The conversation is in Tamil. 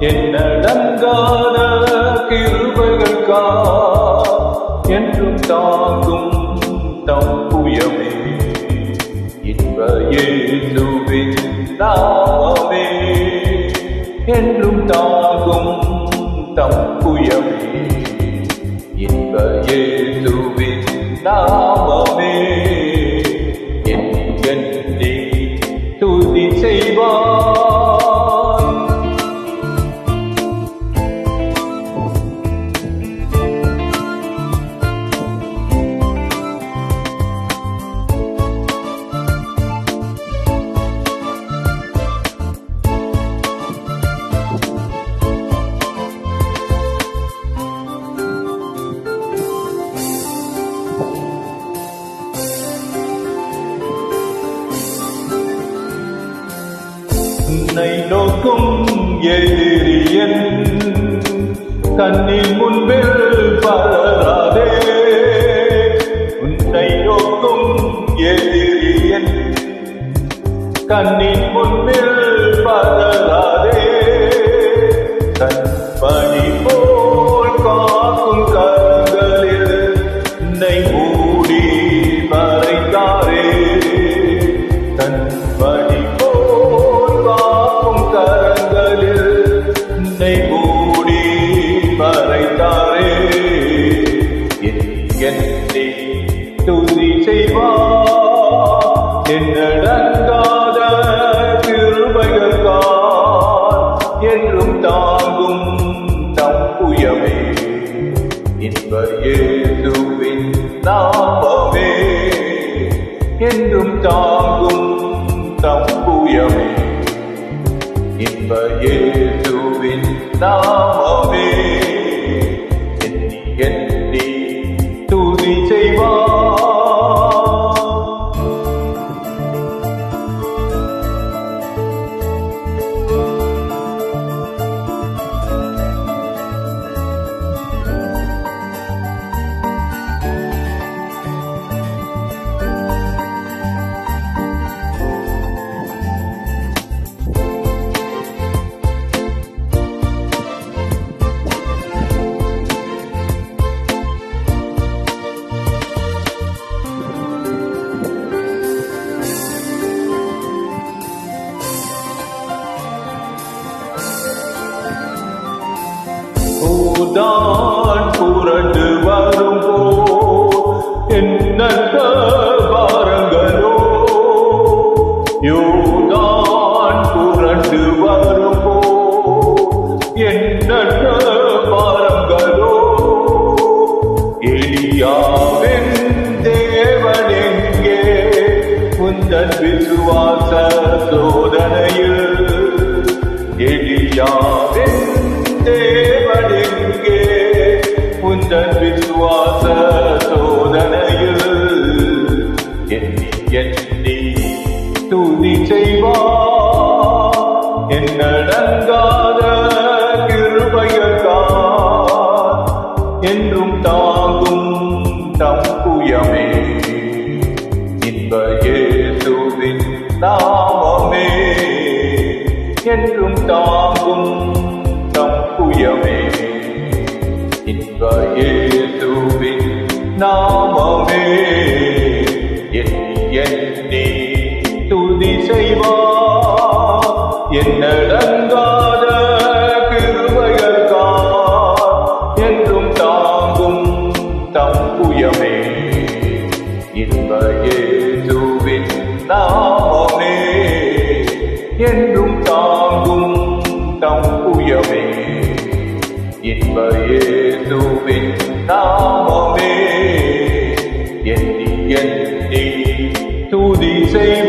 என்னடங்காத கிருபைகளுக்கா என்றும் தாங்கும் தம் புயமே இன்ப இயேசுவின் நாமமே என்றும் தாங்கும் தம் புயமே இன்ப இயேசுவின் நாமமே எண்ணி துதி செய்வார். உன்னை நோக்கும் எதிரியன் கண்ணின் முன்பில் பலராதே. உன்னை நோக்கும் எதிரியன் கண்ணின் முன்பில் பலராதே. தன் பணி போல் காக்கும் கரங்களில் உன்னை மூடி மறைத்தாரே. தன் பணி கரங்களில் உன்னை மூடி மறைத்தாரே. என்னை துதி செய்வார். என்னடங்காத கிருபைகளுக்கால் என்றும் தாங்கும் தம் புயமே இன்ப இயேசுவின் நாமமே என்றும் தாங்கும் தம் புயமே இன்ப இயேசுவின் நாமமே எண்ணி துதி செய்வார். தான் புரண்டு வரும்போ எண்ணற்ற பாரங்களோ. யோதான் புரண்டு வரும்போ எண்ணற்ற பாரங்களோ. எலியாவின் தேவன் எங்கே உந்தன் விசுவாச சோதனையில். எலியாவின் தேவன் எங்கே உந்தன் விசுவாச சோதனையில். எண்ணி துதி செய்வார். என்னடங்காத கிருபைகளுக்கால் என்றும் தாங்கும் தம் புயமே இன்ப இயேசுவின் நாமமே என்றும் தாங்கும் தம் புயமே இன்ப இயேசுவின் நாமமே எண்ணி துதி செய்வார். என்னடங்காத கிருபைகளுக்கால் என்றும் தாங்கும் தம் புயமே இன்ப இயேசுவின் நாமமே என்றும் தாங்கும் தம் புயமே இன்ப இயேசுவின் நாமமே எண்ணி துதி செய்வார்.